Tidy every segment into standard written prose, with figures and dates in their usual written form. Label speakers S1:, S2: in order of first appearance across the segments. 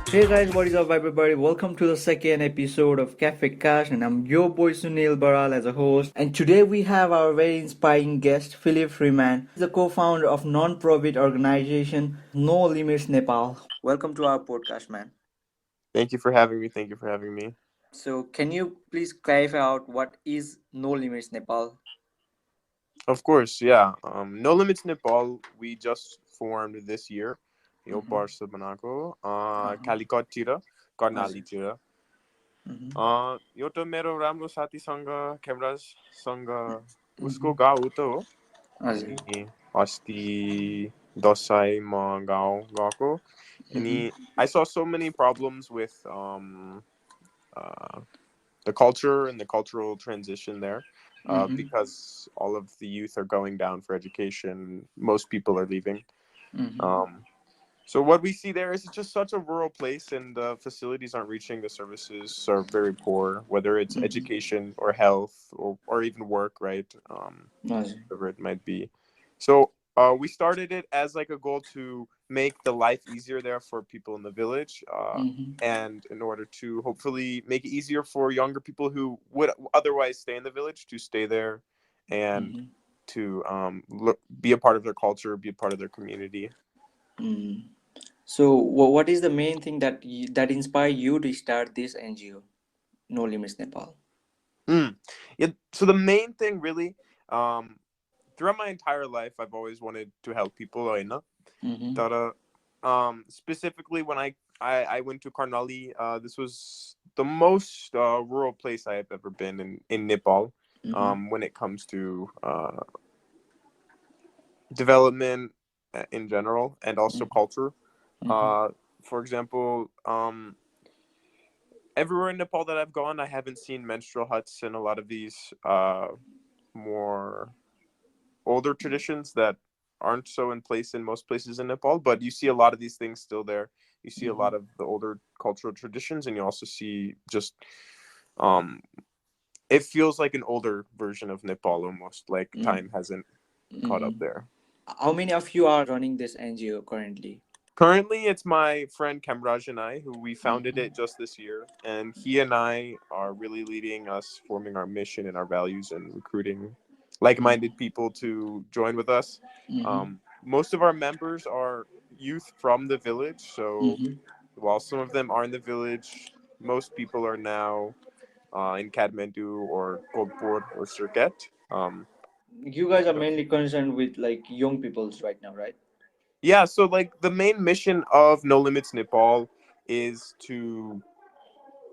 S1: Hey guys, what is up, everybody? Welcome to the second episode of CafeCast, and I'm your boy Sunil Baral as a host. And today we have our very inspiring guest, Philip Freeman. He's the co-founder of non-profit organization No Limits Nepal. Welcome to our podcast, man.
S2: Thank you for having me. Thank you for having me.
S1: So, can you please clarify out what is No Limits Nepal?
S2: Of course, yeah. No Limits Nepal, we just formed this year. Yo
S1: Mm-hmm.
S2: वर्ष बनाएको
S1: Uh-huh.
S2: कालीकटतिर
S1: हजुर.
S2: कर्णालीतिर
S1: Mm-hmm.
S2: एउटा मेरो राम्रो साथीसँग खेमराजसँग उसको
S1: Mm-hmm.
S2: गाउँ उता हो
S1: हजुर.
S2: अनि अस्ति दसैँमा गाउँ गएको अनि
S1: Mm-hmm.
S2: I saw so many problems with uh, the culture and the cultural transition there
S1: Mm-hmm.
S2: because all of the youth are going down for education. Most people are leaving.
S1: Mm-hmm.
S2: Um, so what we see there is it's just such a rural place, and the facilities aren't reaching. The services are very poor, whether it's
S1: Mm-hmm.
S2: education or health or even work, right?
S1: हजुर.
S2: Whatever it might be. So we started it as like a goal to make the life easier there for people in the village,
S1: Mm-hmm.
S2: and in order to hopefully make it easier for younger people who would otherwise stay in the village to stay there and
S1: Mm-hmm.
S2: to be a part of their culture, be a part of their community.
S1: Mm. So, what is the main thing that inspired you to start this NGO, No Limits Nepal?
S2: Mm. Yeah. So the main thing, really, um, throughout my entire life, I've always wanted to help people. I know.
S1: Mm-hmm.
S2: Tara, specifically when I went to Karnali, this was the most rural place I have ever been in Nepal.
S1: Mm-hmm.
S2: When it comes to development in general and also culture.
S1: Mm-hmm.
S2: Uh, for example, everywhere in Nepal that I've gone, I haven't seen menstrual huts and a lot of these more older traditions that aren't so in place in most places in Nepal, but you see a lot of these things still there. You see a
S1: Mm-hmm.
S2: lot of the older cultural traditions, and you also see just um, it feels like an older version of Nepal almost. Like time hasn't caught up
S1: Mm-hmm.
S2: there.
S1: How many of you are running this NGO currently?
S2: Currently, it's my friend KhemRaj and I who we founded
S1: Mm-hmm.
S2: it just this year, and he and I are really leading us, forming our mission and our values, and recruiting like-minded people to join with us.
S1: Mm-hmm.
S2: Most of our members are youth from the village, so
S1: Mm-hmm.
S2: while some of them are in the village, most people are now in Kathmandu or Kolpur or Surkhet.
S1: You guys are
S2: So
S1: mainly concerned with like young peoples right now, right?
S2: yeah, so like the main mission of No Limits Nepal is to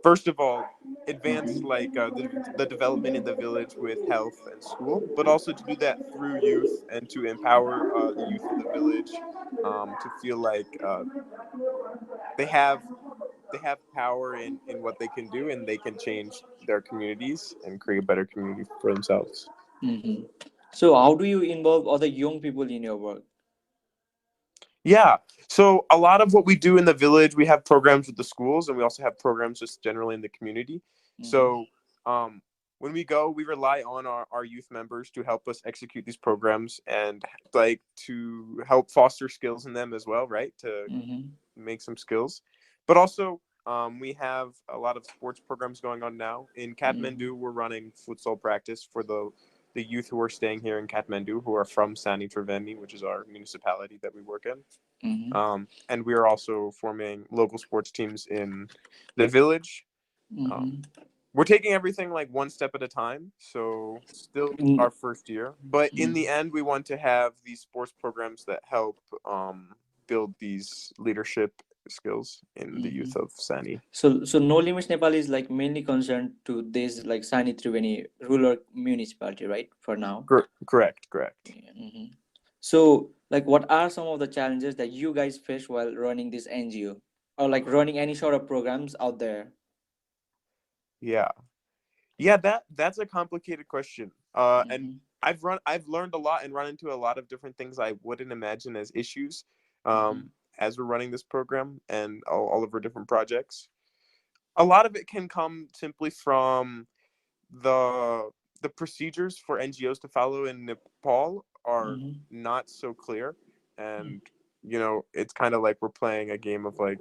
S2: first of all advance
S1: Mm-hmm.
S2: like the development in the village with health and school, but also to do that through youth and to empower the youth of the village to feel like they have they have power in what they can do, and they can change their communities and create a better community for themselves.
S1: Mm-hmm. So, how do you involve other young people in your work?
S2: Yeah. So a lot of what we do in the village, we have programs with the schools, and we also have programs just generally in the community.
S1: Mm-hmm.
S2: So when we go, we rely on our youth members to help us execute these programs and like to help foster skills in them as well, right? To
S1: Mm-hmm.
S2: make some skills. But also, we have a lot of sports programs going on now. In
S1: Mm-hmm.
S2: Kathmandu, we're running futsal practice for the youth who are staying here in Kathmandu, who are from Sanni Triveni, which is our municipality that we work in.
S1: Mm-hmm.
S2: And we are also forming local sports teams in the village. Um,
S1: Mm-hmm.
S2: we're taking everything like one step at a time. So, still our first year. But in the end, we want to have these sports programs that help build these leadership skills in the
S1: Mm-hmm.
S2: youth of Sani.
S1: So No Limits Nepal is like mainly concerned to this like Sanni Triveni Rural Municipality, right? For now.
S2: Correct, correct.
S1: Mm-hmm. So, like, what are some of the challenges that you guys face while running this NGO, or like running any sort of programs out there?
S2: Yeah. Yeah, that's a complicated question. And
S1: Mm-hmm.
S2: I've learned a lot and run into a lot of different things I wouldn't imagine as issues
S1: Mm-hmm.
S2: as we're running this program and all of our different projects. A lot of it can come simply from the the procedures for NGOs to follow in Nepal are
S1: Mm-hmm.
S2: not so clear, and it's kind of like we're playing a game of like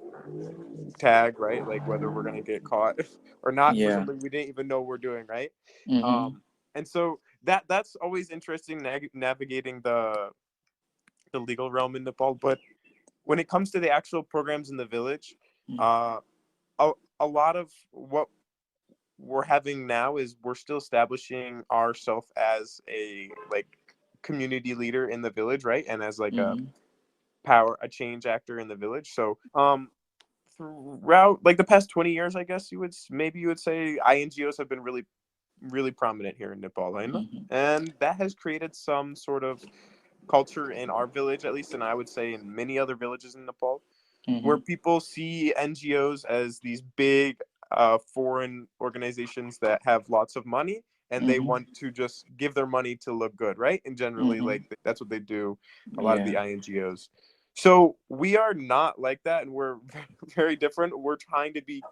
S2: tag, right? Like whether we're gonna get caught or not for
S1: Yeah.
S2: something we didn't even know we're doing, right?
S1: Mm-hmm.
S2: And so that's always interesting, navigating the legal realm in Nepal. But when it comes to the actual programs in the village, uh, a, a lot of what we're having now is we're still establishing ourselves as a like community leader in the village, right? And as like
S1: Mm-hmm.
S2: a change actor in the village. So throughout like the past 20 years, I guess you would say INGOs have been really prominent here in Nepal, right?
S1: Mm-hmm.
S2: And that has created some sort of culture in our village, at least, and I would say in many other villages in Nepal, where
S1: Mm-hmm.
S2: people see NGOs as these big foreign organizations that have lots of money, and they
S1: Mm-hmm.
S2: want to just give their money to look good, right? And generally,
S1: Mm-hmm.
S2: like that's what they do. A lot of
S1: Yeah.
S2: the INGOs. So we are not like that, and we're very different. We're trying to be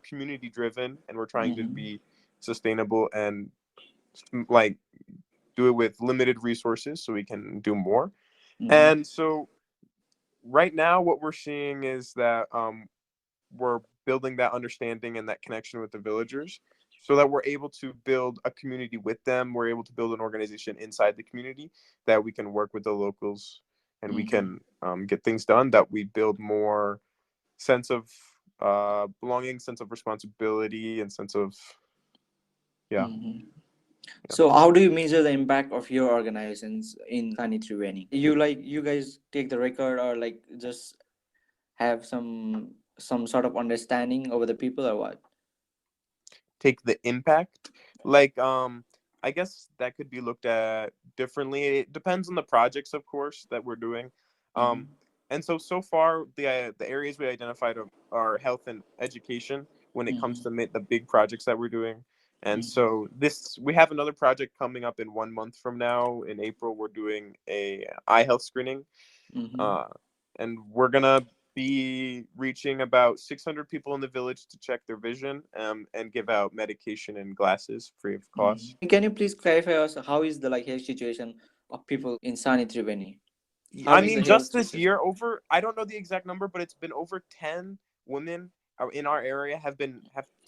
S2: community driven, and we're trying to
S1: Mm-hmm.
S2: be sustainable and like do it with limited resources so we can do more.
S1: Mm-hmm.
S2: And so right now, what we're seeing is that we're building that understanding and that connection with the villagers so that we're able to build a community with them. We're able to build an organization inside the community that we can work with the locals and we
S1: Mm-hmm.
S2: can get things done, that we build more sense of belonging, sense of responsibility, and sense of, yeah.
S1: Mm-hmm.
S2: Yeah.
S1: So how do you measure the impact of your organizations in Sanni Triveni? You guys take the record or like just have some sort of understanding over the people or what?
S2: Take the impact, like I guess that could be looked at differently. It depends on the projects, of course, that we're doing. um
S1: Mm-hmm.
S2: and so far the areas we identified are health and education when it comes
S1: Mm-hmm.
S2: to the big projects that we're doing. And
S1: Mm-hmm.
S2: so this we have another project coming up in 1 month from now. In April, we're doing a eye health screening,
S1: Mm-hmm.
S2: uh, and we're gonna be reaching about 600 people in the village to check their vision, and give out medication and glasses free of cost.
S1: Can you please clarify us how is the like health situation of people in Sanni Triveni? How
S2: I
S1: is the
S2: mean,
S1: health
S2: just this
S1: situation?
S2: year, I don't know the exact number, but it's been over 10 women in our area have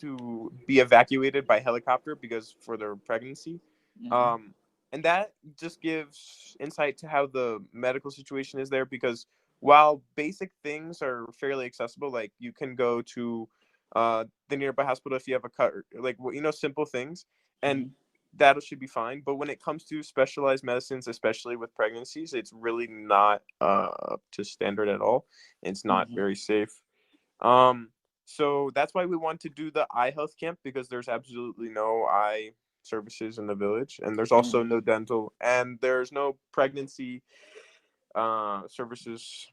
S2: to be evacuated by helicopter because for their pregnancy.
S1: Mm-hmm.
S2: Um, and that just gives insight to how the medical situation is there, because while basic things are fairly accessible, like you can go to the nearby hospital if you have a cut, or, like, simple things, and
S1: Mm-hmm.
S2: that should be fine. But when it comes to specialized medicines, especially with pregnancies, it's really not up to standard at all. It's not
S1: Mm-hmm.
S2: very safe. Um, so that's why we want to do the eye health camp, because there's absolutely no eye services in the village, and there's also
S1: Mm-hmm.
S2: no dental, and there's no pregnancy services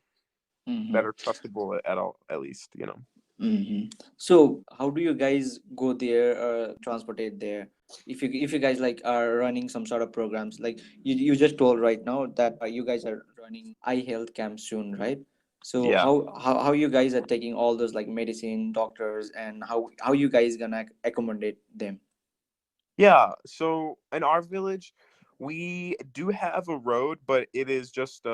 S2: that
S1: Mm-hmm.
S2: are trustable at all, at least.
S1: Mm-hmm. So how do you guys go there or transportate there? If you guys like are running some sort of programs, like you just told right now that you guys are running eye health camp soon, right? So
S2: Yeah.
S1: how you guys are taking all those like medicine doctors and how you guys gonna accommodate them?
S2: Yeah, so in our village, we do have a road, but it is just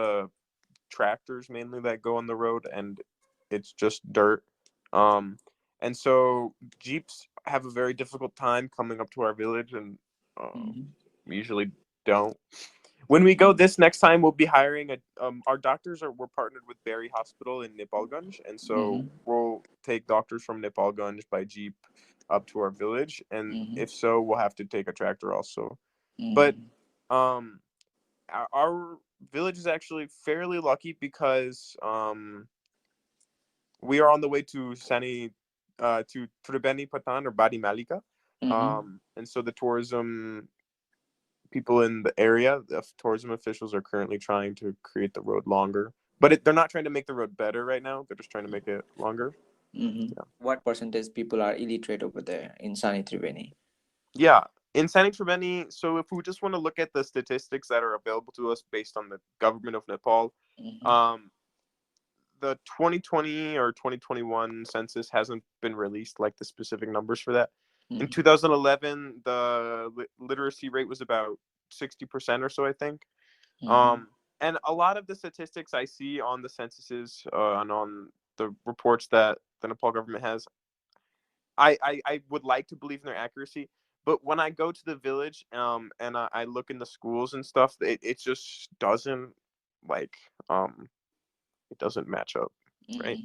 S2: tractors mainly that go on the road, and it's just dirt. Um, and so Jeeps have a very difficult time coming up to our village, and
S1: Mm-hmm.
S2: we usually don't. When we go this next time, we'll be hiring our doctors we're partnered with Berry Hospital in Nepalganj, and so
S1: Mm-hmm.
S2: we'll take doctors from Nepalganj by Jeep up to our village, and
S1: Mm-hmm.
S2: if so, we'll have to take a tractor also. But
S1: Mm-hmm.
S2: um our village is actually fairly lucky because we are on the way to to Tribeni Patan or Badi Malika.
S1: Mm-hmm.
S2: And so the tourism people in the area, the tourism officials are currently trying to create the road longer. But they're not trying to make the road better right now. They're just trying to make it longer.
S1: Mm-hmm.
S2: Yeah.
S1: What percentage people are illiterate over there in Sani Triveni?
S2: Yeah. In Sanni Triveni, so if we just want to look at the statistics that are available to us based on the government of Nepal,
S1: Mm-hmm.
S2: um, the 2020 or 2021 census hasn't been released, like the specific numbers for that. In
S1: Mm-hmm.
S2: 2011, the literacy rate was about 60% or so, I think.
S1: Mm-hmm.
S2: Um, And a lot of the statistics I see on the censuses and on the reports that the Nepal government has, I would like to believe in their accuracy. But when I go to the village and I look in the schools and stuff, it just doesn't like it doesn't match up, right?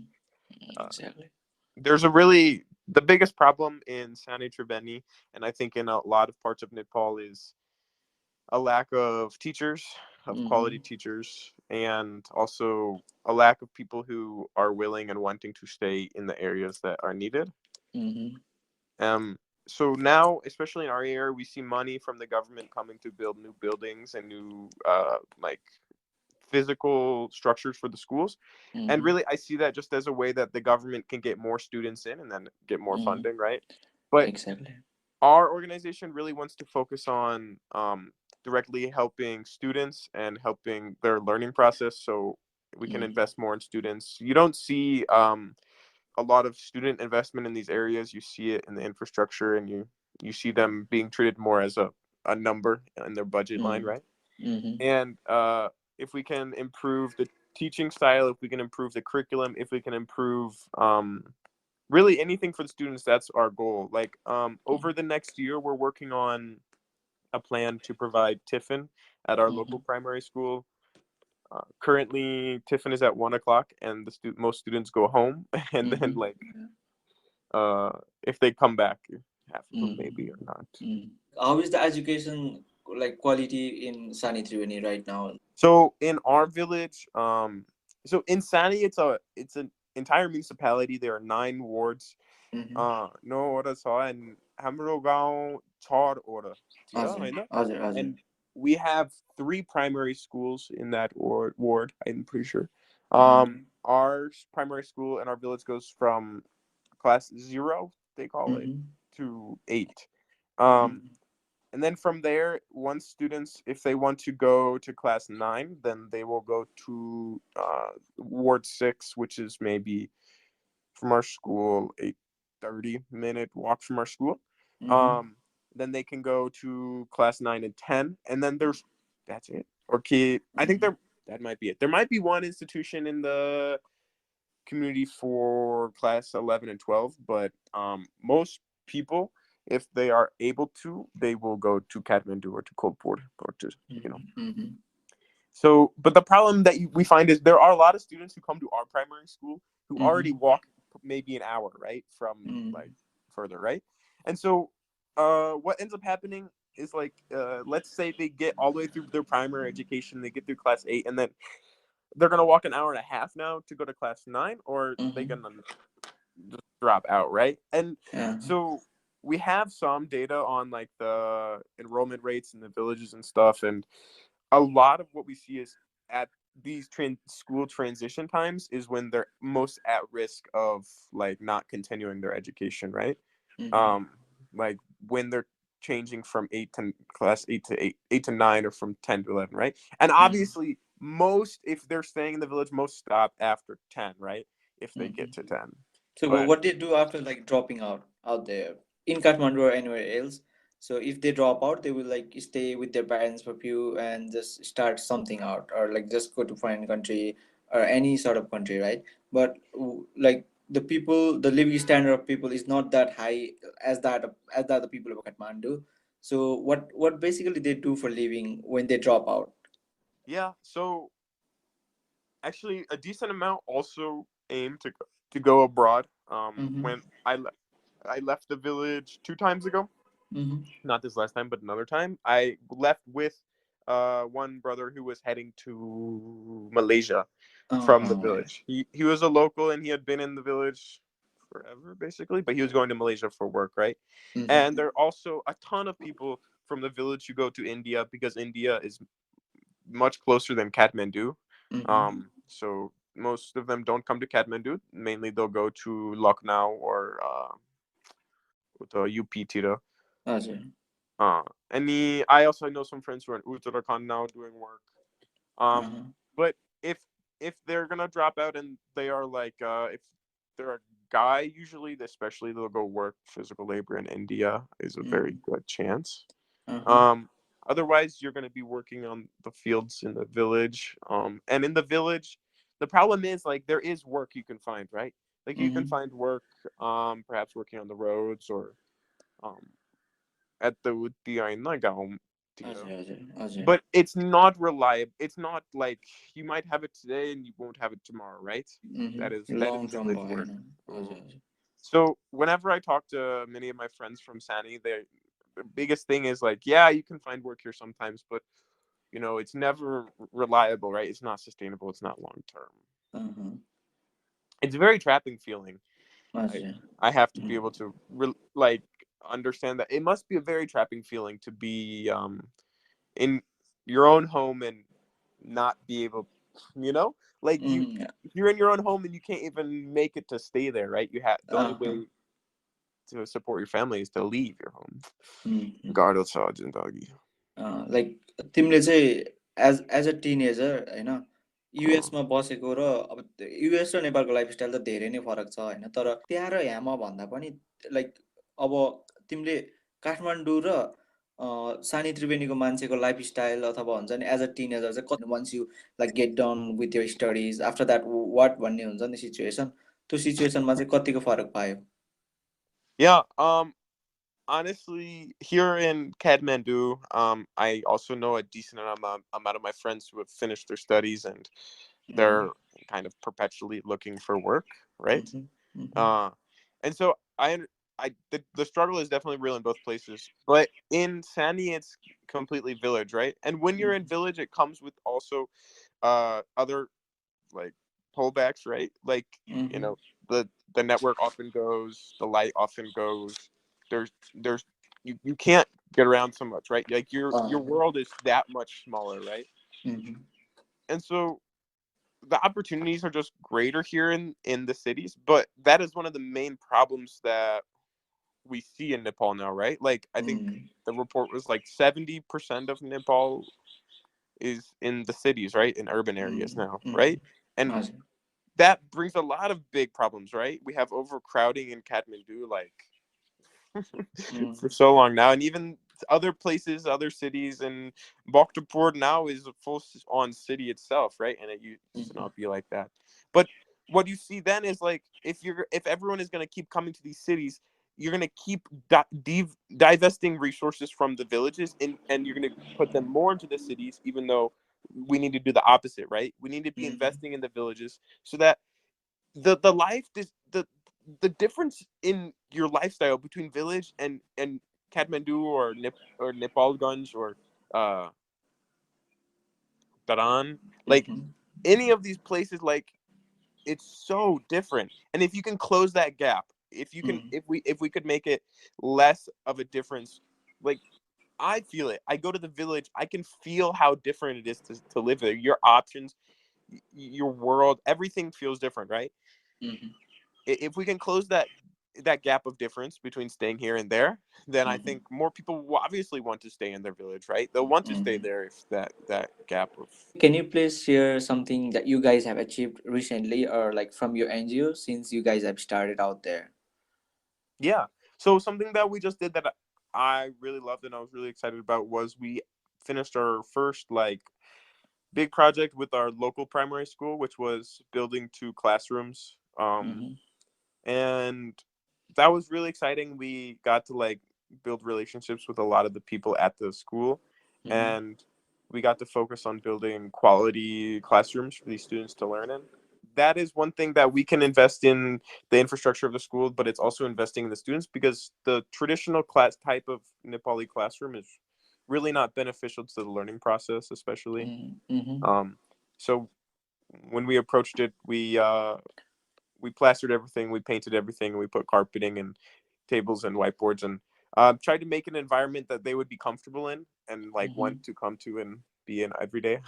S2: Uh,
S1: Exactly.
S2: there's a really the biggest problem in Sanni Triveni, and I think in a lot of parts of Nepal, is a lack of teachers, of quality teachers, and also a lack of people who are willing and wanting to stay in the areas that are needed. Um, so now, especially in our area, we see money from the government coming to build new buildings and new like physical structures for the schools. And really, I see that just as a way that the government can get more students in and then get more funding, right? But
S1: Exactly.
S2: our organization really wants to focus on directly helping students and helping their learning process, so we can invest more in students. You don't see a lot of student investment in these areas. You see it in the infrastructure, and you see them being treated more as a number in their budget line, right? And if we can improve the teaching style, if we can improve the curriculum, if we can improve really anything for the students, that's our goal. Like over the next year, we're working on a plan to provide tiffin at our local primary school. Currently, tiffin is at 1 o'clock, and most students go home, and then like if they come back, half of them maybe or not.
S1: How is the education like quality in Sanni Triveni right now?
S2: So in our village, so in Sani, it's an entire municipality. There are 9 wards. No order so and हाम्रो गाउँ 6 वटा थियो हैन?
S1: हजुर हजुर
S2: And we have 3 primary schools in that ward, I'm pretty sure. Our primary school in our village goes from class 0, they call it, to 8. And then from there, once students, if they want to go to class 9, then they will go to Ward 6, which is maybe from our school, a 30-minute walk from our school. Then they can go to class 9 and 10, and then that's it. Or I think that might be it. There might be one institution in the community for class 11 and 12, but most people, if they are able to, they will go to Kathmandu or to Kolpur or to, you know. So, but the problem that we find is there are a lot of students who come to our primary school who already walk maybe an hour, right, from like further, right? And so what ends up happening is like, let's say they get all the way through their primary education, they get through class 8, and then they're going to walk an hour and a half now to go to class 9, or they're going to just drop out, right? And so we have some data on like the enrollment rates in the villages and stuff, and a lot of what we see is at these school transition times is when they're most at risk of like not continuing their education, right? Like when they're changing from 8 to class 8 to 8 to 9, or from 10 to 11, right? And obviously most, if they're staying in the village, most stop after 10, right? If they get to 10.
S1: So
S2: But
S1: what they do after like dropping out there in Kathmandu or anywhere else? So if they drop out, they will like stay with their parents for few and just start something out, or like just go to foreign country or any sort of country, right? But like the people, the living standard of people is not that high as that the people of Kathmandu. So what basically they do for living when they drop out?
S2: yeah, so actually a decent amount also aim to go abroad. When I left the village 2 times ago. Not this last time, but another time. I left with one brother who was heading to Malaysia from the
S1: Right.
S2: village. He was a local, and he had been in the village forever, basically, but he was going to Malaysia for work, right? And there are also a ton of people from the village who go to India, because India is much closer than Kathmandu. So most of them don't come to Kathmandu. Mainly they'll go to Lucknow or the UP Tira.
S1: Ajay.
S2: I also know some friends who are in Uttarakhand now doing work. But if they're gonna drop out and they are like, if they're a guy, usually, especially, they'll go work physical labor in India, is a very good chance. Otherwise, you're going to be working on the fields in the village. And in the village, the problem is like there is work you can find, right? Like you can
S1: Mm-hmm.
S2: find work, perhaps working on the roads or um, at the Utiainagaum,
S1: हजुर हजुर हजुर.
S2: but it's not reliable. It's not like you might have it today and you won't have it tomorrow, right? That is
S1: Long term
S2: village work.
S1: भएन. हजुर
S2: Mhm.
S1: हजुर.
S2: So whenever I talk to many of my friends from Sani, the biggest thing is like, yeah, you can find work here sometimes, but it's never reliable, right? It's not sustainable. It's not long term.
S1: Uh-huh.
S2: It's a very trapping feeling. I
S1: हजुर.
S2: I have to be able to like understand that it must be a very trapping feeling to be in your own home and not be able, like
S1: Yeah.
S2: you're in your own home and you can't even make it to stay there, right? You have the only
S1: Uh-huh.
S2: way to support your family is to leave your home.
S1: Mm-hmm.
S2: Gardo Sergeant Doggy.
S1: Like तिमीले चाहिँ as a teenager होइन
S2: Uh,
S1: युएसमा बसेको र अब US र नेपालको lifestyle त धेरै नै फरक छ होइन तर त्यहाँ र यहाँमा भन्दा पनि लाइक अब तिमीले काठमाडौँ र सानी त्रिवेणीको मान्छेको लाइफस्टाइल अथवा हुन्छ नि एज अ टिनेजर चाहिँ कति ones you like get done with your studies after that what भन्ने हुन्छ नि सिचुएसन त्यो सिचुएसनमा चाहिँ कतिको फरक पायो.
S2: yeah. Honestly, here in Kathmandu, I also know a decent amount of my friends who have finished their studies and they're kind of perpetually looking for work, right? Uh, and so the struggle is definitely real in both places. But in Sani, it's completely village, right? And when you're in village, it comes with also other like pullbacks, right? Like you know the the network often goes, the light often goes. There's you can't get around so much, right? Like your world is that much smaller, right? And so the opportunities are just greater here in the cities, but that is one of the main problems that we see in Nepal now, right? Like I think the report was like 70% of Nepal is in the cities, right? In urban areas now, right? And
S1: हजुर.
S2: that brings a lot of big problems, right? We have overcrowding in Kathmandu, like for so long now, and even other places, other cities, and Bhaktapur now is a full-on city itself, right? And it used to not be like that. But what you see then is like if everyone is going to keep coming to these cities, you're going to keep divesting resources from the villages, and you're going to put them more into the cities, even though we need to do the opposite, right? We need to be investing in the villages so that the life the difference in your lifestyle between village and Kathmandu or Nepalganj or uh Taran, like any of these places, like it's so different. And if you can close that gap, if we could make it less of a difference, like I feel it. I go to the village, I can feel how different it is to live there. Your options, your world, everything feels different, right? If we can close that gap of difference between staying here and there, then I think more people will obviously want to stay in their village, right? They'll want to stay there if that gap of
S1: Can you please share something that you guys have achieved recently or like from your NGO since you guys have started out there?
S2: yeah. So something that we just did that I really loved and I was really excited about was we finished our first like big project with our local primary school, which was building 2 classrooms. And that was really exciting. We got to like build relationships with a lot of the people at the school, and we got to focus on building quality classrooms for these students to learn in. That is one thing that we can invest in the infrastructure of the school, but it's also investing in the students because the traditional class type of Nepali classroom is really not beneficial to the learning process, especially. So when we approached it, we plastered everything, we painted everything, and we put carpeting and tables and whiteboards and tried to make an environment that they would be comfortable in and like want to come to and be in every day.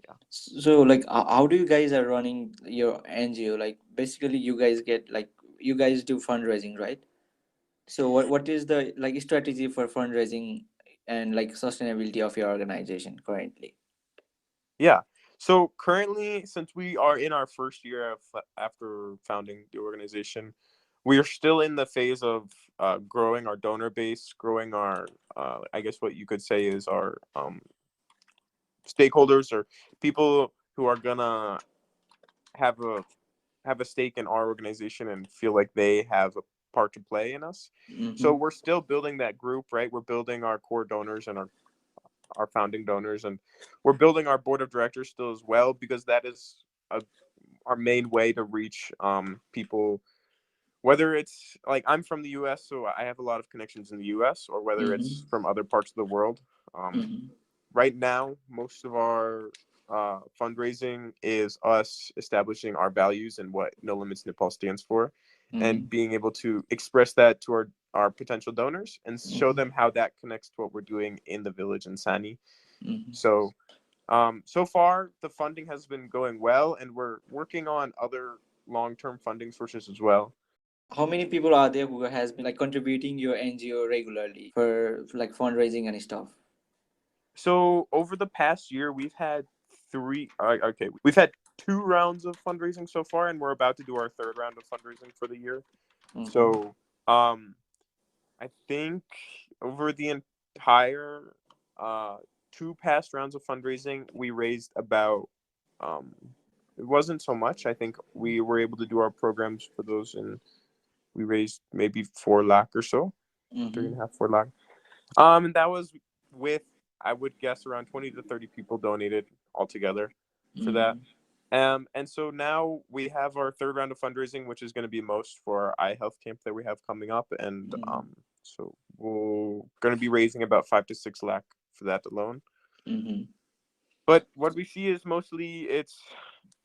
S2: Yeah.
S1: So like how do you guys are running your NGO? Like basically you guys get like you guys do fundraising, right? So what is the like strategy for fundraising and like sustainability of your organization currently?
S2: Yeah. So currently, since we are in our first year after founding the organization, we are still in the phase of growing our donor base, growing our, I guess what you could say is our stakeholders or people who are gonna have a have a stake in our organization and feel like they have a part to play in us. So
S1: Mm-hmm.
S2: we're still building that group, right? We're building our core donors and our founding donors, and we're building our board of directors still as well, because that is our main way to reach people, whether it's like I'm from the US, so I have a lot of connections in the US, or whether it's
S1: Mm-hmm.
S2: from other parts of the world. Um,
S1: Mm-hmm.
S2: right now, most of our fundraising is us establishing our values and what No Limits Nepal stands for, and
S1: Mm-hmm.
S2: being able to express that to our potential donors and show
S1: Mm-hmm.
S2: them how that connects to what we're doing in the village in Sanni.
S1: Mm-hmm.
S2: So, so far, the funding has been going well, and we're working on other long-term funding sources as well.
S1: How many people are there who has been like contributing your NGO regularly for like fundraising and stuff?
S2: So over the past year, we've had we've had 2 rounds of fundraising so far, and we're about to do our third round of fundraising for the year.
S1: Mm-hmm.
S2: So, I think over the entire uh, 2 past rounds of fundraising, we raised about um, it wasn't so much. I think we were able to do our programs for those, and we raised maybe 4 lakh or so, three and
S1: Mm-hmm.
S2: a half, 4 lakh. And that was with, I would guess, around 20 to 30 people donated altogether for that.
S1: Mm-hmm.
S2: And so now we have our third round of fundraising, which is going to be most for our eye health camp that we have coming up, and so we're going to be raising about 5 to 6 lakh for that alone.
S1: Mm-hmm.
S2: But what we see is mostly it's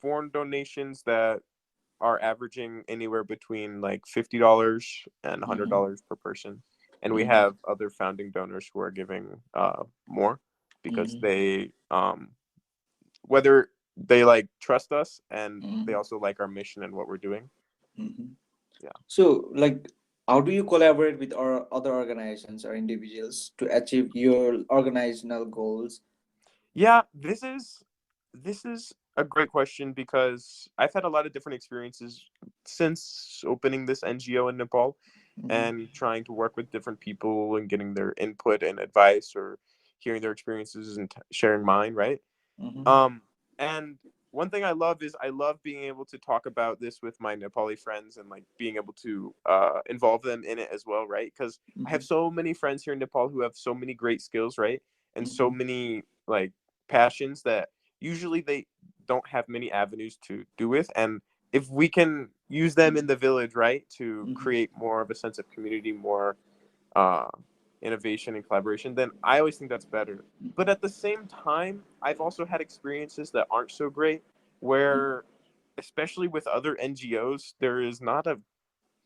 S2: foreign donations that are averaging anywhere between like $50 and
S1: Mm-hmm.
S2: $100 per person, and we
S1: Mm-hmm.
S2: have other founding donors who are giving more, because
S1: Mm-hmm.
S2: they whether they like trust us, and they
S1: Mm-hmm.
S2: also like our mission and what we're doing.
S1: Mm-hmm.
S2: Yeah.
S1: So, like, how do you collaborate with our other organizations or individuals to achieve your organizational goals?
S2: Yeah, this is a great question, because I've had a lot of different experiences since opening this NGO in Nepal,
S1: Mm-hmm.
S2: and trying to work with different people and getting their input and advice, or hearing their experiences and sharing mine, right?
S1: Mm-hmm.
S2: Um, and one thing I love is I love being able to talk about this with my Nepali friends, and like being able to involve them in it as well, right? Because I have
S1: Mm-hmm.
S2: so many friends here in Nepal who have so many great skills, right? And so
S1: Mm-hmm.
S2: many like passions that usually they don't have many avenues to do with. And if we can use them in the village, right, to
S1: Mm-hmm.
S2: create more of a sense of community, more uh, innovation and collaboration, then I always think that's better. But at the same time, I've also had experiences that aren't so great, where, especially with other NGOs, there is not a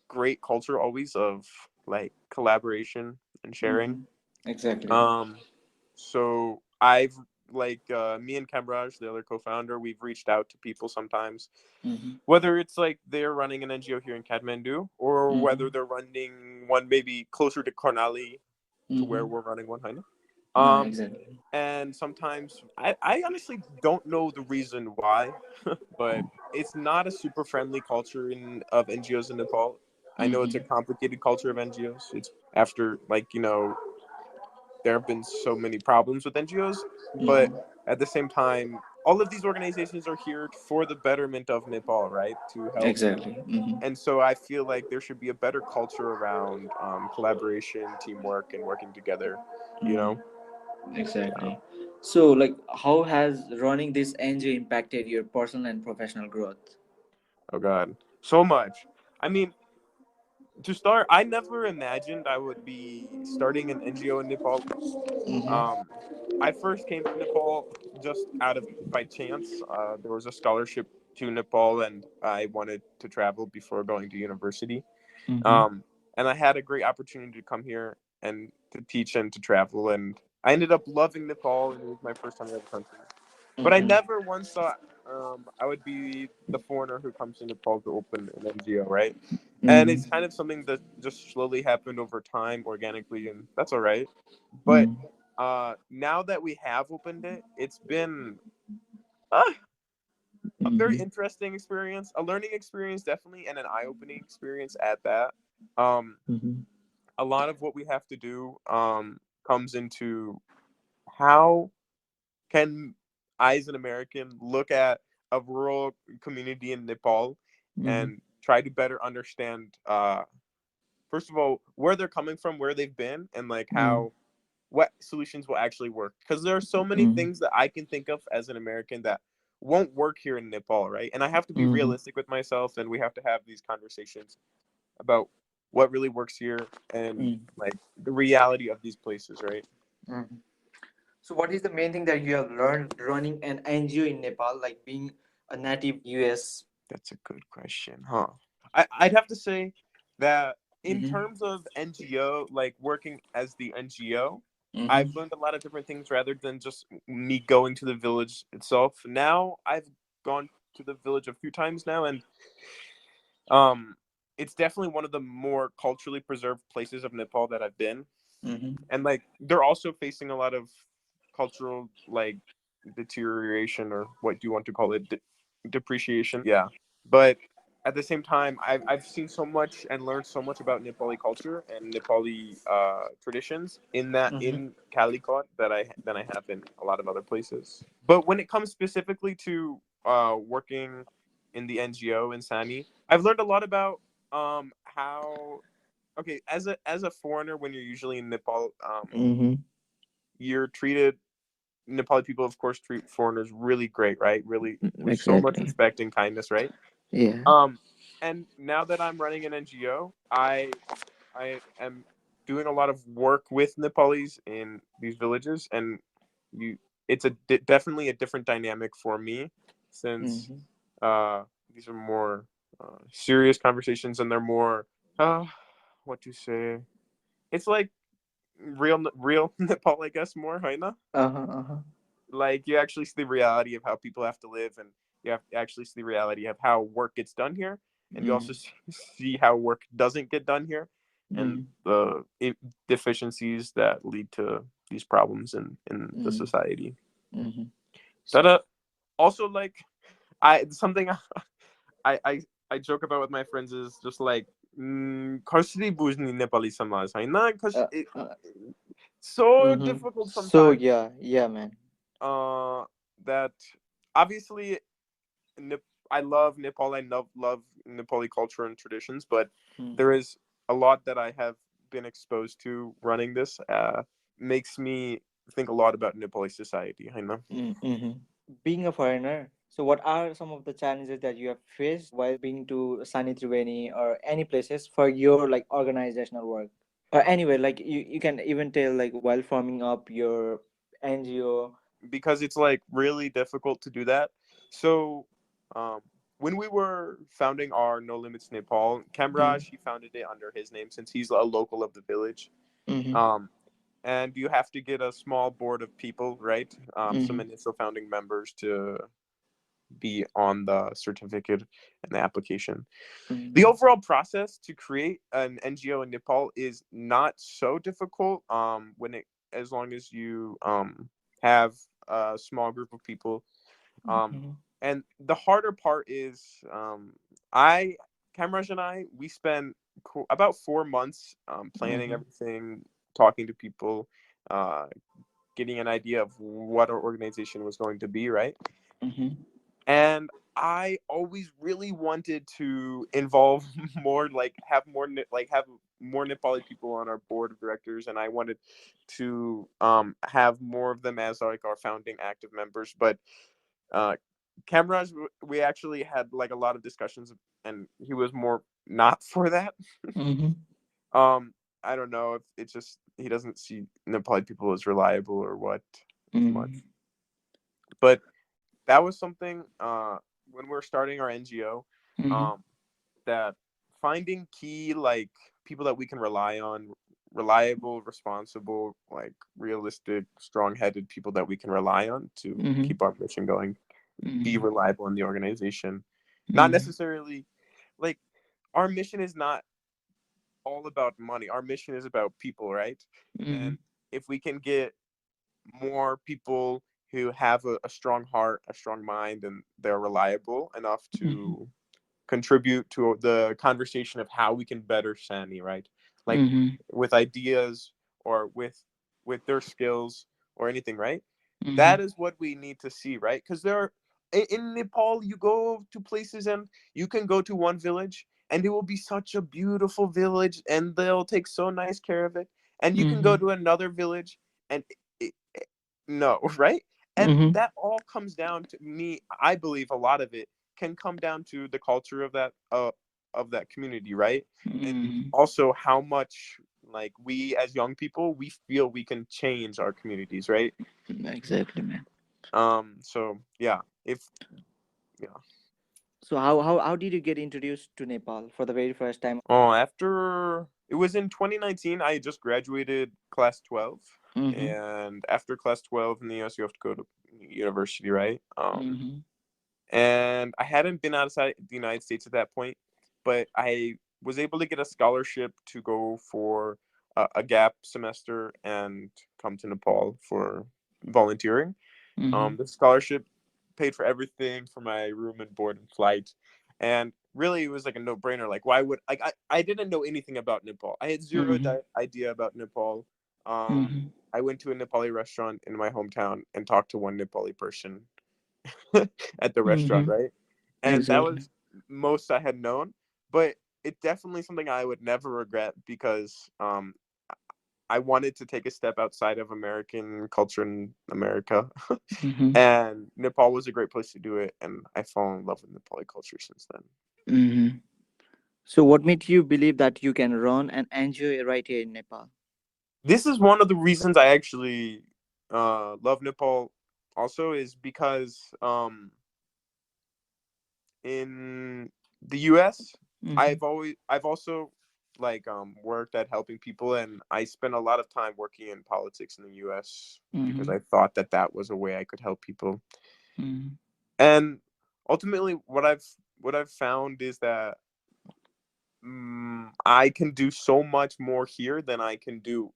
S2: great culture always of like collaboration and sharing.
S1: Mm-hmm. Exactly.
S2: Um, so I've like me and KhemRaj, the other co-founder, we've reached out to people sometimes,
S1: Mm-hmm.
S2: whether it's like they're running an NGO here in Kathmandu, or whether
S1: Mm-hmm.
S2: they're running one maybe closer to Karnali, to where
S1: Mm-hmm.
S2: we're running one, Haina.
S1: Yeah,
S2: Um,
S1: exactly.
S2: and sometimes I honestly don't know the reason why, but it's not a super friendly culture in of NGOs in Nepal. I know it's a
S1: Mm-hmm.
S2: complicated culture of NGOs. It's after, like, there have been so many problems with NGOs, but
S1: Mm-hmm.
S2: at the same time, all of these organizations are here for the betterment of Nepal, right? To help.
S1: Exactly. Mm-hmm.
S2: And so I feel like there should be a better culture around collaboration, teamwork, and working together, you know?
S1: Mm-hmm.
S2: Yeah.
S1: Exactly. So, like, how has running this NGO impacted your personal and professional growth?
S2: Oh, God. So much. I mean, to start, I never imagined I would be starting an NGO in Nepal.
S1: Mm-hmm.
S2: Um, I first came to Nepal just out of by chance. There was a scholarship to Nepal, and I wanted to travel before going to university.
S1: Mm-hmm.
S2: Um, and I had a great opportunity to come here and to teach and to travel, and I ended up loving Nepal, and it was my first time in the country. But I
S1: Mm-hmm.
S2: never once thought I would be the foreigner who comes to Nepal to open an NGO, right? And it's kind
S1: Mm-hmm.
S2: of something that just slowly happened over time, organically, and that's all right. But
S1: Mm-hmm.
S2: now that we have opened it, it's been uh, a very
S1: Mm-hmm.
S2: interesting experience, a learning experience, definitely, and an eye-opening experience at that. Um,
S1: Mm-hmm.
S2: a lot of what we have to do comes into how can I, as an American, look at a rural community in Nepal
S1: Mm-hmm.
S2: and try to better understand, first of all, where they're coming from, where they've been, and like how what solutions will actually work. Because there are so many
S1: Mm-hmm.
S2: things that I can think of as an American that won't work here in Nepal, right? And I have to be
S1: Mm-hmm.
S2: realistic with myself, and we have to have these conversations about what really works here and like the reality of these places, right?
S1: Mm-hmm. So, what is the main thing that you have learned running an NGO in Nepal, like being a native US?
S2: That's a good question, huh? I'd have to say that in
S1: Mm-hmm.
S2: terms of NGO, like working as the NGO,
S1: Mm-hmm.
S2: I've learned a lot of different things rather than just me going to the village itself. Now I've gone to the village a few times now, and um, it's definitely one of the more culturally preserved places of Nepal that I've been.
S1: Mm-hmm.
S2: And like they're also facing a lot of cultural like deterioration, or what do you want to call it, depreciation, yeah. But at the same time, I've seen so much and learned so much about Nepali culture and Nepali traditions in that
S1: Mm-hmm.
S2: in Calicut that I have in a lot of other places. But when it comes specifically to working in the NGO in Sani, I've learned a lot about how, okay, as a foreigner, when you're usually in Nepal,
S1: Mm-hmm.
S2: you're treated, Nepali people of course treat foreigners really great, right? Really with so much
S1: Exactly.
S2: respect and kindness, right?
S1: Yeah.
S2: Um, and now that I'm running an NGO, I am doing a lot of work with Nepalis in these villages, and you, it's definitely a different dynamic for me, since
S1: Mm-hmm.
S2: uh, these are more serious conversations, and they're more what to say. It's like real Nepal, I guess, more, right?
S1: Uh-huh. Uh-huh.
S2: Like you actually see the reality of how people have to live, and you have to actually see the reality of how work gets done here, and you also
S1: Mm-hmm.
S2: see how work doesn't get done here, and
S1: Mm-hmm.
S2: the deficiencies that lead to these problems in the society.
S1: Mm-hmm.
S2: That also, like, I something I I I joke about with my friends is just like कसरी बुझ्ने नेपाली समाज हैन, because
S1: Uh,
S2: it's
S1: uh,
S2: so
S1: mm-hmm.
S2: difficult
S1: So
S2: sometimes.
S1: yeah, yeah, man.
S2: uh that obviously I love Nepal. I love Nepali culture and traditions, but there
S1: Mm-hmm.
S2: is a lot that I have been exposed to running this. Makes me think a lot about Nepali society. I know.
S1: Mm-hmm. Being a foreigner, so what are some of the challenges that you have faced while being to Sanni Triveni or any places for your like organizational work? Or anyway, like you can even tell like while forming up your NGO.
S2: Because it's like really difficult to do that. So, um, when we were founding our No Limits Nepal, KhemRaj, he founded it under his name since he's a local of the village.
S1: Mm-hmm.
S2: Um, and you have to get a small board of people, right? Some
S1: Mm-hmm.
S2: initial founding members to be on the certificate and the application. The
S1: Mm-hmm.
S2: overall process to create an NGO in Nepal is not so difficult. When it as long as you have a small group of people. Um,
S1: Mm-hmm.
S2: and the harder part is I, KhemRaj and I, we spent about 4 months planning
S1: Mm-hmm.
S2: everything, talking to people, uh, getting an idea of what our organization was going to be, right?
S1: Mm-hmm.
S2: And I always really wanted to involve more, like have more Nepali people on our board of directors, and I wanted to have more of them as like our founding active members. But uh, KhemRaj, we actually had like a lot of discussions, and he was more not for that.
S1: Mm-hmm.
S2: I don't know if it's just he doesn't see Nepali people as reliable or what too much,
S1: Mm-hmm.
S2: but that was something when we're starting our NGO,
S1: Mm-hmm.
S2: um, that finding key like people that we can rely on, reliable, responsible, like realistic, strong-headed people that we can rely on to
S1: Mm-hmm.
S2: keep our mission going, be
S1: Mm-hmm.
S2: reliable in the organization. Not
S1: Mm-hmm.
S2: necessarily like our mission is not all about money. Our mission is about people, right?
S1: Mm-hmm.
S2: And if we can get more people who have a strong heart, a strong mind, and they're reliable enough
S1: Mm-hmm.
S2: to contribute to the conversation of how we can better Sanni, right? Like
S1: Mm-hmm.
S2: with ideas or with their skills or anything, right?
S1: Mm-hmm.
S2: That is what we need to see, right? Because there are in Nepal, you go to places and you can go to one village and it will be such a beautiful village and they'll take so nice care of it. And you can go
S1: Mm-hmm.
S2: to another village and no, right? And
S1: Mm-hmm.
S2: that all comes down to me. I believe a lot of it can come down to the culture of that community, right? And
S1: Mm-hmm.
S2: also how much like we as young people we feel we can change our communities, right?
S1: Exactly, man.
S2: So yeah, if yeah.
S1: So how did you get introduced to Nepal for the very first time?
S2: Oh, after it was in 2019, I just graduated class 12,
S1: Mm-hmm.
S2: and after class 12 in the US, you have to go to university, right?
S1: Mm-hmm.
S2: And I hadn't been outside the United States at that point, but I was able to get a scholarship to go for a gap semester and come to Nepal for volunteering.
S1: Mm-hmm.
S2: The scholarship paid for everything for my room and board and flight, and really it was like a no-brainer. Like, why would like I didn't know anything about Nepal. I had zero
S1: Mm-hmm.
S2: idea about Nepal. Um,
S1: Mm-hmm.
S2: I went to a Nepali restaurant in my hometown and talked to one Nepali person at the restaurant,
S1: Mm-hmm.
S2: right? And that
S1: Exactly.
S2: was most I had known, but it's definitely something I would never regret because I wanted to take a step outside of American culture in America,
S1: Mm-hmm.
S2: and Nepal was a great place to do it, and I fell in love with Nepali culture since then.
S1: Mm-hmm. So what made you believe that you can run and enjoy right here in Nepal?
S2: This is one of the reasons I actually love Nepal. Also, is because in the US,
S1: Mm-hmm.
S2: I've also like worked at helping people, and I spent a lot of time working in politics in the US because
S1: Mm-hmm.
S2: I thought that that was a way I could help people.
S1: Mm-hmm.
S2: And ultimately, what I've found is that I can do so much more here than I can do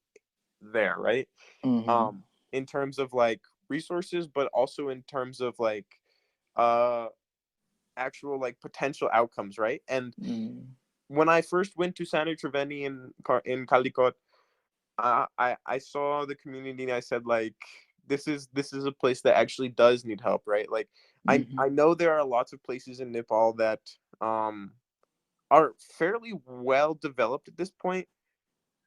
S2: there, right?
S1: Mm-hmm.
S2: Um, in terms of like resources, but also in terms of like uh actual like potential outcomes, right? And
S1: Mm-hmm.
S2: when I first went to Sanni Triveni in Calicut, I saw the community and I said like this is a place that actually does need help, right? Like
S1: Mm-hmm.
S2: I know there are lots of places in Nepal that um are fairly well developed at this point,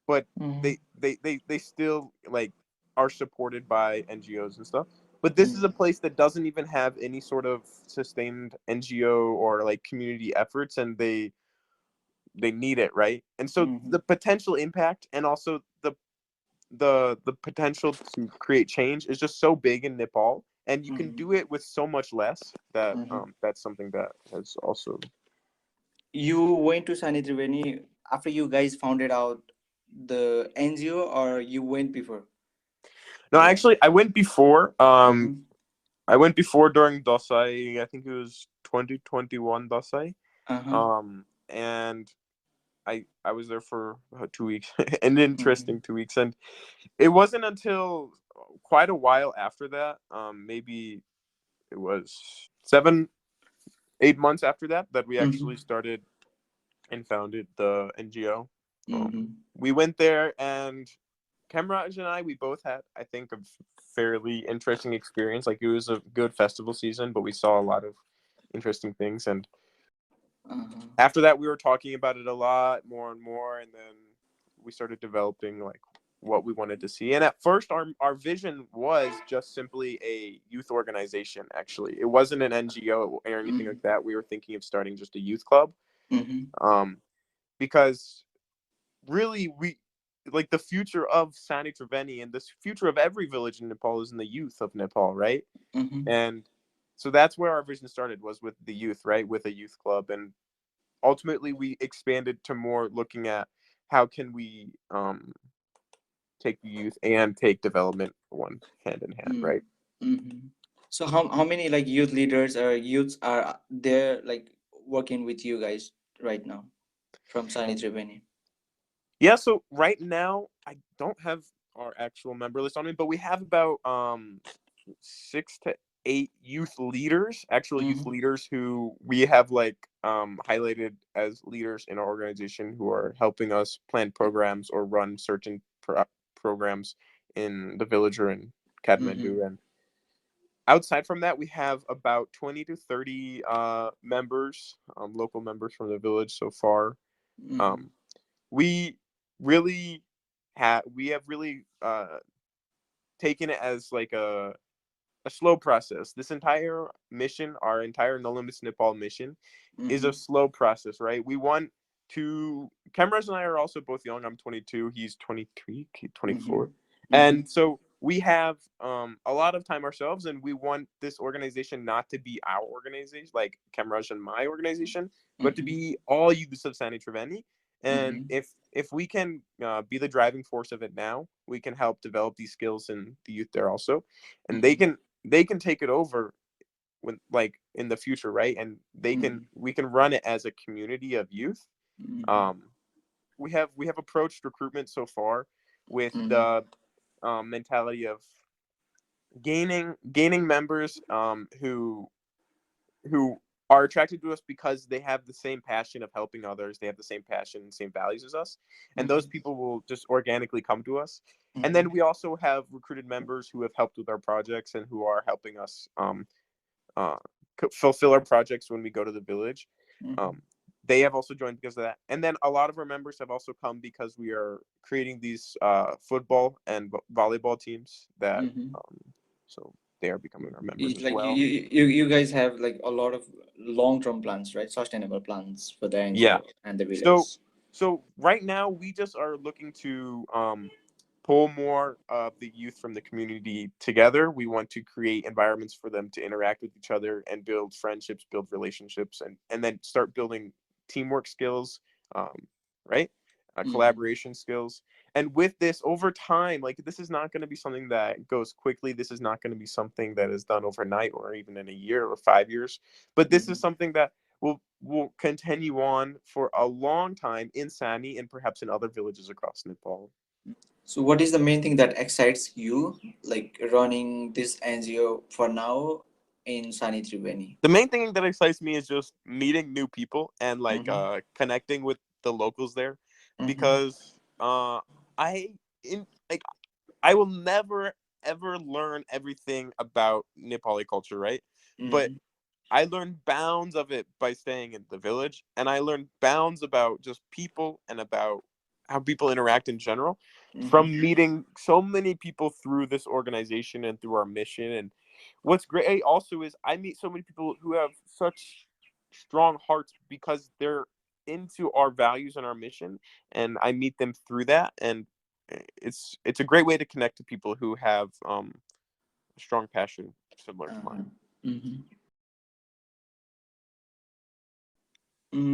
S2: but
S1: Mm-hmm.
S2: they still like are supported by NGOs and stuff. But this is a place that doesn't even have any sort of sustained NGO or like community efforts, and they need it, right? And so
S1: Mm-hmm.
S2: the potential impact and also the potential to create change is just so big in Nepal, and you can
S1: Mm-hmm.
S2: do it with so much less that
S1: Mm-hmm.
S2: that's something that has also.
S1: You went to Sanni Triveni after you guys founded out the NGO, or you went before?
S2: No,
S1: Yeah.
S2: actually, I went before.
S1: Mm-hmm.
S2: I went before during Dosai. I think it was 2021 Dosai.
S1: Uh-huh.
S2: And I was there for 2 weeks, an
S1: Mm-hmm.
S2: interesting 2 weeks, and it wasn't until quite a while after that, maybe it was 7, 8 months after that, that we actually
S1: Mm-hmm.
S2: started and founded the NGO.
S1: Mm-hmm.
S2: We went there, and KhemRaj and we both had, I think, a fairly interesting experience. Like it was a good festival season, but we saw a lot of interesting things. And
S1: Uh-huh.
S2: after that, we were talking about it a lot more and more, and then we started developing like what we wanted to see. And at first, our vision was just simply a youth organization. Actually, it wasn't an NGO or anything
S1: Mm-hmm.
S2: like that. We were thinking of starting just a youth club,
S1: Mm-hmm.
S2: um, because really we like the future of Sanni Triveni and the future of every village in Nepal is in the youth of Nepal, right?
S1: Mm-hmm.
S2: And so that's where our vision started, was with the youth, right? With a youth club, and ultimately we expanded to more looking at how can we take the youth and take development one hand in hand, right?
S1: Mm-hmm. So how many like youth leaders or youths are there like working with you guys right now from Sanni Triveni?
S2: Yeah, so right now I don't have our actual member list on me, but we have about 6 to 8 youth leaders, actual youth
S1: Mm-hmm.
S2: leaders who we have like highlighted as leaders in our organization who are helping us plan programs or run certain programs in the village or in
S1: Mm-hmm.
S2: Kathmandu. And outside from that, we have about 20 to 30 members, local members from the village so far.
S1: Mm-hmm.
S2: Um, we really have really taken it as like a slow process. This entire mission, our entire No Limits Nepal mission, is a
S1: Mm-hmm.
S2: slow process, right? We want to. KhemRaj and I are also both young. I'm 22. He's 23, 24,
S1: Mm-hmm.
S2: and so we have a lot of time ourselves, and we want this organization not to be our organization, like KhemRaj and my organization, but to
S1: Mm-hmm.
S2: be all youths of Sanni Triveni. And
S1: Mm-hmm.
S2: if we can be the driving force of it now, we can help develop these skills in the youth there also, and
S1: Mm-hmm.
S2: they can take it over when like in the future, right? And
S1: Mm-hmm.
S2: we can run it as a community of youth.
S1: Mm-hmm.
S2: um we have approached recruitment so far with
S1: Mm-hmm.
S2: the mentality of gaining members who are attracted to us because they have the same passion of helping others, they have the same passion and same values as us, and those people will just organically come to us. And then
S1: Mm-hmm.
S2: we also have recruited members who have helped with our projects and who are helping us uh, fulfill our projects when we go to the village.
S1: Mm-hmm.
S2: Um, they have also joined because of that. And then a lot of our members have also come because we are creating these football and volleyball teams that,
S1: Mm-hmm.
S2: so they are becoming our members as
S1: Like
S2: well.
S1: you guys have like a lot of long-term plans, right? Sustainable plans for the
S2: Yeah.
S1: NGO and the
S2: So,
S1: village.
S2: so right now we just are looking to pull more of the youth from the community together. We want to create environments for them to interact with each other and build friendships, build relationships, and then start building teamwork skills, um, right?
S1: Mm-hmm.
S2: Collaboration skills. And with this, over time, like this is not going to be something that goes quickly. This is not going to be something that is done overnight or even in a year or 5 years. But this is
S1: Mm-hmm.
S2: something that will continue on for a long time in Sani and perhaps in other villages across Nepal.
S1: So, what is the main thing that excites you, like running this NGO for now in Sanni Triveni?
S2: The main thing that excites me is just meeting new people and like
S1: Mm-hmm.
S2: connecting with the locals there,
S1: Mm-hmm.
S2: because I in like I will never ever learn everything about Nepali culture, right? But
S1: Mm-hmm.
S2: I learned bounds of it by staying in the village, and I learned bounds about just people and about how people interact in general
S1: Mm-hmm.
S2: from meeting so many people through this organization and through our mission. And what's great also is I meet so many people who have such strong hearts because they're into our values and our mission, and I meet them through that. And it's a great way to connect to people who have a strong passion similar to
S1: Uh-huh.
S2: mine.
S1: Mm-hmm.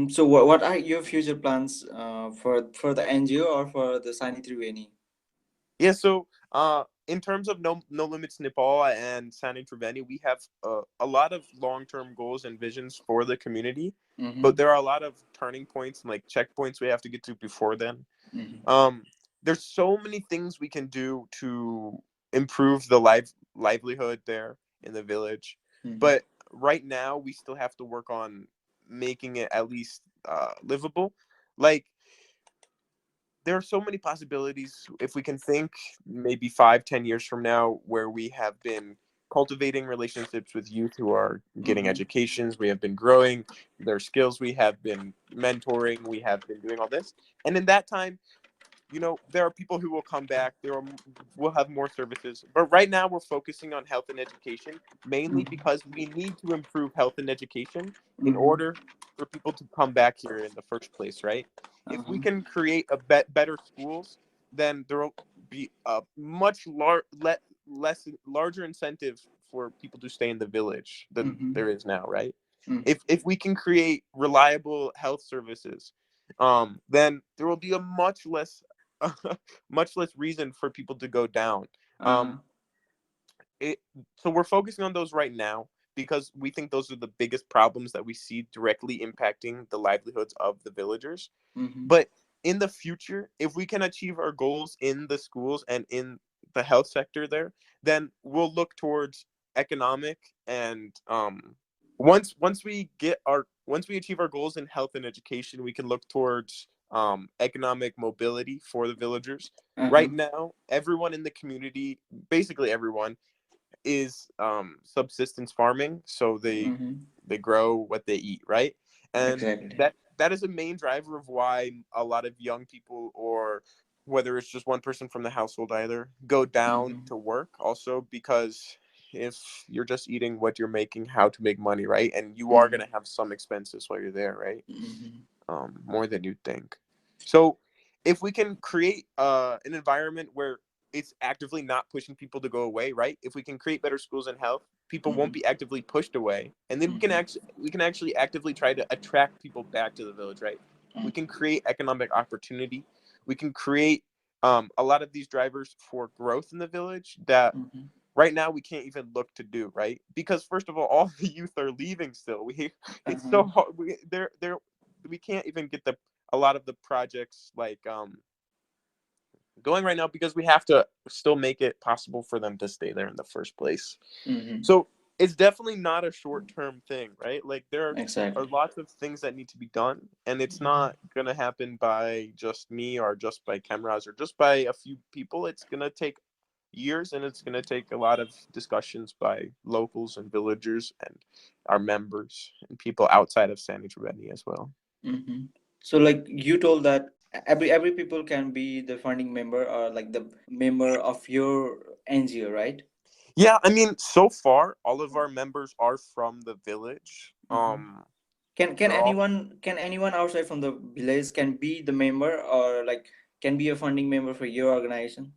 S1: So, what are your future plans for the NGO or for the Sanni Triveni?
S2: Yeah, so in terms of No Limits Nepal and Sanni Triveni, we have a lot of long-term goals and visions for the community, but
S1: Mm-hmm.
S2: there are a lot of turning points and like checkpoints we have to get to before then.
S1: Mm-hmm.
S2: Um, there's so many things we can do to improve the livelihood there in the village,
S1: Mm-hmm.
S2: but right now we still have to work on making it at least livable. Like there are so many possibilities if we can think maybe 5, 10 years from now where we have been cultivating relationships with youth who are getting
S1: Mm-hmm.
S2: educations, we have been growing their skills, we have been mentoring, we have been doing all this, and in that time, you know, there are people who will come back. We'll have more services, but right now we're focusing on health and education mainly because we need to improve health and education in
S1: Mm-hmm.
S2: order for people to come back here in the first place, right? If we
S1: Uh-huh.
S2: can create better schools, then there will be a much less larger incentive for people to stay in the village than
S1: Mm-hmm.
S2: there is now, right?
S1: Mm-hmm.
S2: If we can create reliable health services, then there will be a much less much less reason for people to go down.
S1: Uh-huh.
S2: Um, it, so we're focusing on those right now because we think those are the biggest problems that we see directly impacting the livelihoods of the villagers.
S1: Mm-hmm.
S2: But in the future, if we can achieve our goals in the schools and in the health sector there, then we'll look towards economic and once we achieve our goals in health and education, we can look towards economic mobility for the villagers.
S1: Uh-huh.
S2: Right now, everyone in the community, basically everyone, is subsistence farming, so
S1: Mm-hmm.
S2: they grow what they eat, right? And
S1: Exactly.
S2: that is a main driver of why a lot of young people, or whether it's just one person from the household either, go down
S1: Mm-hmm.
S2: to work also, because if you're just eating what you're making, how to make money, right? And you are going
S1: Mm-hmm.
S2: to have some expenses while you're there, right?
S1: Mm-hmm.
S2: More than you'd think. So if we can create an environment where it's actively not pushing people to go away, right? If we can create better schools and health, people won't be actively pushed away, and then
S1: Mm-hmm.
S2: we can actually actively try to attract people back to the village, right? We can
S1: Mm-hmm.
S2: create economic opportunity. We can create a lot of these drivers for growth in the village that
S1: Mm-hmm.
S2: right now we can't even look to do, right? Because first of all the youth are leaving still. It's
S1: Uh-huh.
S2: so hard. We can't even get a lot of the projects like going right now, because we have to still make it possible for them to stay there in the first place.
S1: Mm-hmm.
S2: So it's definitely not a short-term thing, right? Like there are
S1: Exactly.
S2: lots of things that need to be done, and it's
S1: Mm-hmm.
S2: not gonna happen by just me or just by KhemRaj or just by a few people. It's gonna take years, and it's gonna take a lot of discussions by locals and villagers and our members and people outside of Sanni Triveni as well.
S1: Mm-hmm. So like you told that every people can be the funding member or like the member of your NGO, right?
S2: Yeah, I mean, so far all of our members are from the village.
S1: Mm-hmm. Can
S2: They're all,
S1: anyone outside from the village can be the member or like can be a funding member for your organization?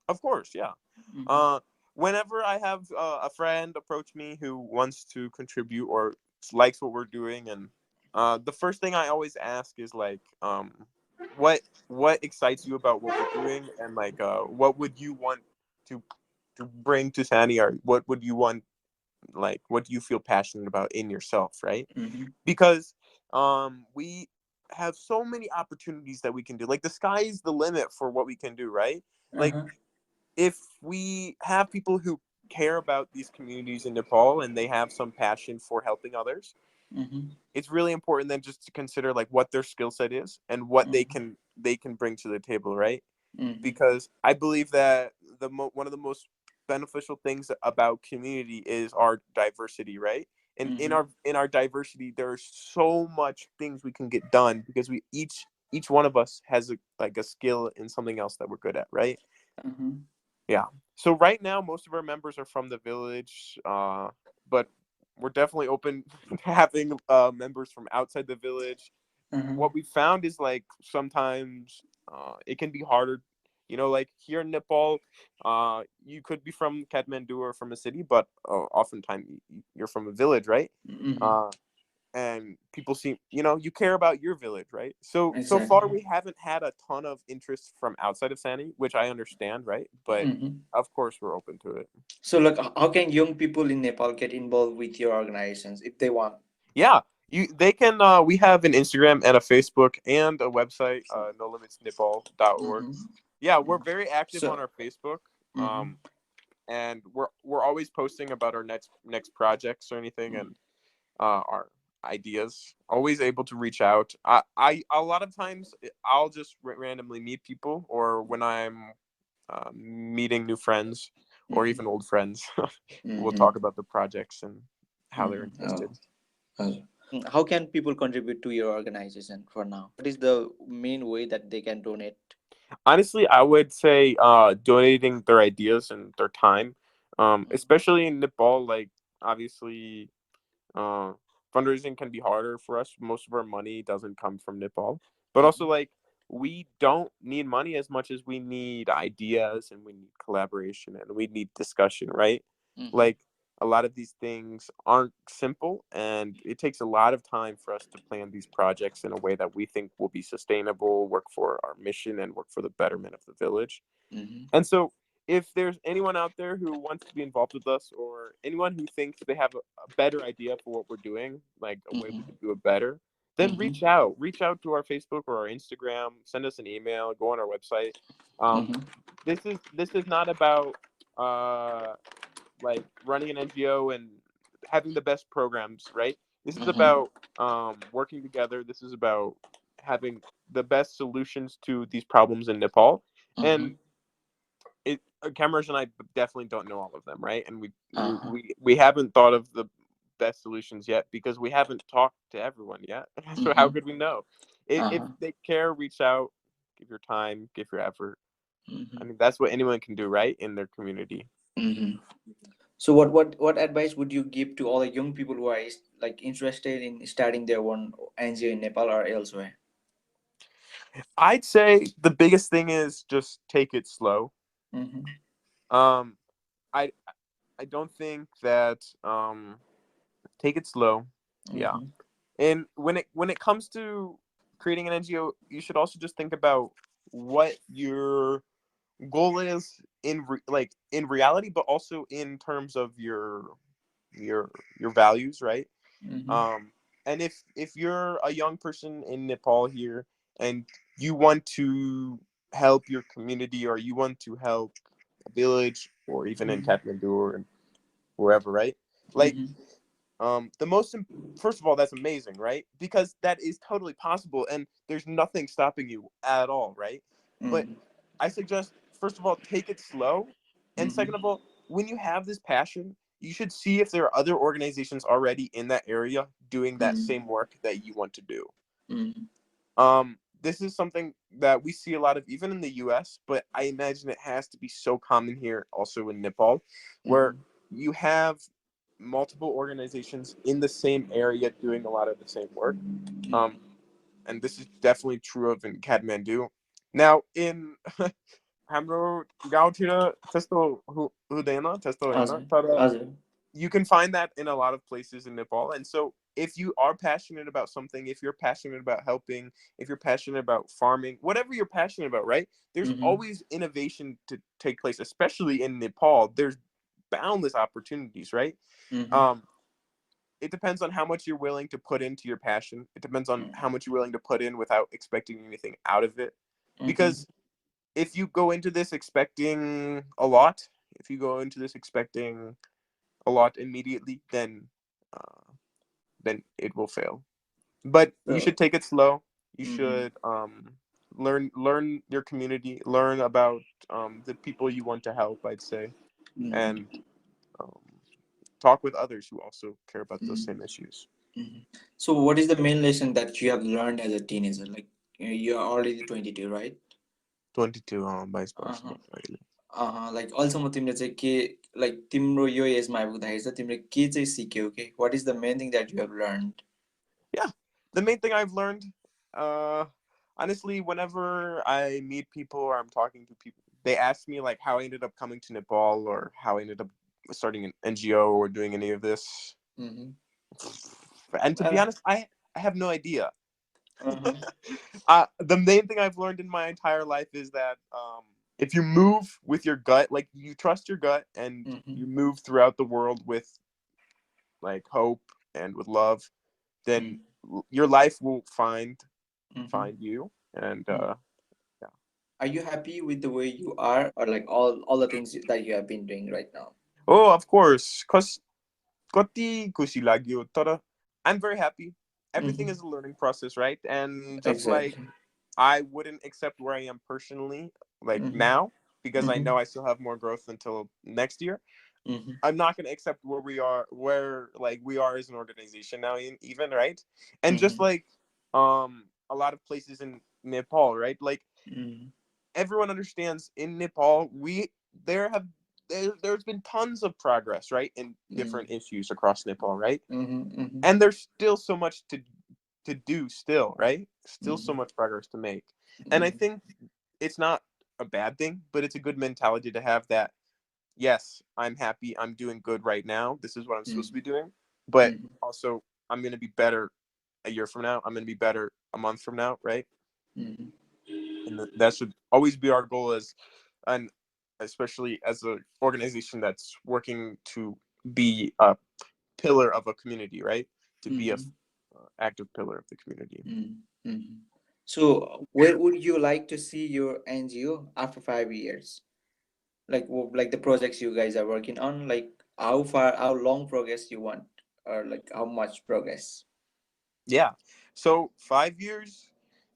S2: of course, yeah.
S1: Mm-hmm.
S2: Uh, Whenever I have a friend approach me who wants to contribute or likes what we're doing, and the first thing I always ask is like, what excites you about what we're doing, and like, what would you want to bring to Sani, or what would you want, like, what do you feel passionate about in yourself, right?
S1: Mm-hmm.
S2: Because we have so many opportunities that we can do. Like the sky is the limit for what we can do, right? Like
S1: Uh-huh.
S2: if we have people who care about these communities in Nepal and they have some passion for helping others,
S1: Mm-hmm.
S2: it's really important then just to consider like what their skill set is and what
S1: Mm-hmm.
S2: they can bring to the table, right?
S1: Mm-hmm.
S2: Because I believe that one of the most beneficial things about community is our diversity, right? And
S1: Mm-hmm.
S2: in our diversity, there's so much things we can get done because we each one of us has like a skill in something else that we're good at, right?
S1: Uh-huh.
S2: Yeah. So right now, most of our members are from the village, but we're definitely open to having members from outside the village.
S1: Uh-huh.
S2: What we found is like sometimes it can be harder. You know, like here in Nepal, you could be from Kathmandu or from a city, but oftentimes you're from a village, right?
S1: Mm-hmm.
S2: Uh, and people seem, you care about your village, right? So far
S1: Exactly.
S2: we haven't had a ton of interest from outside of Sani, which I understand, right? But
S1: Mm-hmm.
S2: of course we're open to it.
S1: So like how can young people in Nepal get involved with your organizations if they want?
S2: Yeah, they can we have an Instagram and a Facebook and a website, NoLimitsNepal.org.
S1: Mm-hmm.
S2: Yeah, we're very active on
S1: So
S2: our Facebook.
S1: mm-hmm.
S2: And we're always posting about our next projects or anything, and our ideas. Always able to reach out. I a lot of times I'll just randomly meet people, or when I'm meeting new friends or even
S1: Mm-hmm.
S2: old friends, we'll talk
S1: Mm-hmm.
S2: about the projects and how they're
S1: Mm-hmm.
S2: interested.
S1: Oh. Oh. How can people contribute to your organization for now? What is the main way that they can donate?
S2: Honestly, I would say donating their ideas and their time,
S1: Mm-hmm.
S2: especially in Nepal. Like obviously, Uh, fundraising can be harder for us. Most of our money doesn't come from Nepal, but also
S1: Mm-hmm.
S2: like we don't need money as much as we need ideas and we need collaboration and we need discussion, right?
S1: Mm-hmm.
S2: Like a lot of these things aren't simple, and it takes a lot of time for us to plan these projects in a way that we think will be sustainable, work for our mission, and work for the betterment of the village.
S1: Mm-hmm.
S2: And so, if there's anyone out there who wants to be involved with us, or anyone who thinks they have a better idea for what we're doing, like a way we
S1: Mm-hmm.
S2: could do it better, then
S1: Mm-hmm.
S2: reach out to our Facebook or our Instagram, send us an email, go on our website. Um,
S1: Mm-hmm.
S2: this is not about uh, like running an NGO and having the best programs, right? This is
S1: Mm-hmm.
S2: about working together. This is about having the best solutions to these problems in Nepal.
S1: Mm-hmm.
S2: And KhemRaj and I definitely don't know all of them, right? And
S1: Uh-huh.
S2: we haven't thought of the best solutions yet because we haven't talked to everyone yet. So how
S1: Mm-hmm.
S2: could we know? If
S1: Uh-huh.
S2: they care, reach out, give your time, give your effort. I
S1: Mm-hmm.
S2: mean, that's what anyone can do, right, in their community.
S1: Mm-hmm. So what advice would you give to all the young people who are like interested in starting their own NGO in Nepal or elsewhere?
S2: I'd say the biggest thing is just take it slow.
S1: Mm-hmm.
S2: Um, I I don't think that take it slow. Yeah.
S1: Mm-hmm.
S2: And when it comes to creating an NGO, you should also just think about what your goal is like in reality, but also in terms of your your values, right?
S1: Mm-hmm.
S2: Um, and if you're a young person in Nepal here and you want to help your community or you want to help a village or even in Kathmandu or wherever, right? Like
S1: Mm-hmm.
S2: the most first of all, that's amazing, right? Because that is totally possible and there's nothing stopping you at all, right? But
S1: Mm-hmm.
S2: I suggest, first of all, take it slow, and second of
S1: Mm-hmm.
S2: all, when you have this passion, you should see if there are other organizations already in that area doing that same work that you want to do.
S1: Mm-hmm.
S2: This is something that we see a lot of even in the US, but I imagine it has to be so common here also in Nepal, where
S1: Mm-hmm.
S2: you have multiple organizations in the same area doing a lot of the same work. Um, and this is definitely true of in Kathmandu. Now in हाम्रो गाउँतिर त्यस्तो हुँदैन त्यस्तो होइन
S1: हजुर
S2: तर
S1: हजुर
S2: you can find that in a lot of places in Nepal. And so if you are passionate about something, if you're passionate about helping, if you're passionate about farming, whatever you're passionate about, right? There's
S1: Mm-hmm.
S2: always innovation to take place, especially in Nepal. There's boundless opportunities, right?
S1: Mm-hmm.
S2: Um, it depends on how much you're willing to put into your passion. It depends on how much you're willing to put in without expecting anything out of it.
S1: Mm-hmm.
S2: Because if you go into this expecting a lot, if you go into this expecting a lot immediately, uh, then it will fail. But you
S1: So
S2: should take it slow. You
S1: mm-hmm.
S2: should learn your community, learn about the people you want to help, I'd say, and
S1: Mm-hmm.
S2: um, talk with others who also care about those
S1: Mm-hmm.
S2: same issues.
S1: Mm-hmm. So what is the main lesson that you have learned as a teenager? Like you are already 22, right?
S2: 22 vice
S1: Uh-huh.
S2: versa.
S1: Like अहिलेसम्म तिमीले चाहिँ के like तिम्रो यो asthma आइपुग्दाखेरि चाहिँ तिमीले के चाहिँ सिक्यौ के what is the main thing that you have learned
S2: Yeah, the main thing I've learned, uh, honestly, whenever I meet people or I'm talking to people, they ask me like how I ended up coming to Nepal or how I ended up starting an NGO or doing any of this. And to be honest, I have no idea. The main thing I've learned in my entire life is that if you move with your gut, like you trust your gut and you move throughout the world with like hope and with love, then your life will find you. And yeah.
S1: Are you happy with the way you are or like all the things that you have been doing right now?
S2: Oh, of course, cause कति खुसी लाग्यो तर I'm very happy. Everything is a learning process, right? And just like
S1: Exactly.
S2: I wouldn't accept where I am personally, like now, because I know I still have more growth until next year. I'm not going to accept where like we are as an organization now, even, right? And just like a lot of places in Nepal, right? Like everyone understands in Nepal, there's been tons of progress, right, in different issues across Nepal, right? And there's still so much to do still, right? Still so much progress to make. And I think it's not a bad thing, but it's a good mentality to have that, yes, I'm happy, I'm doing good right now. This is what I'm supposed to be doing. But also I'm gonna be better a year from now. I'm gonna be better a month from now, right? And that should always be our goal as and especially as an organization that's working to be a pillar of a community, right? To be active pillar of the community.
S1: Mm-hmm. So, where would you like to see your NGO after 5 years? Like the projects you guys are working on, like how long progress you want, or like how much progress?
S2: Yeah. So 5 years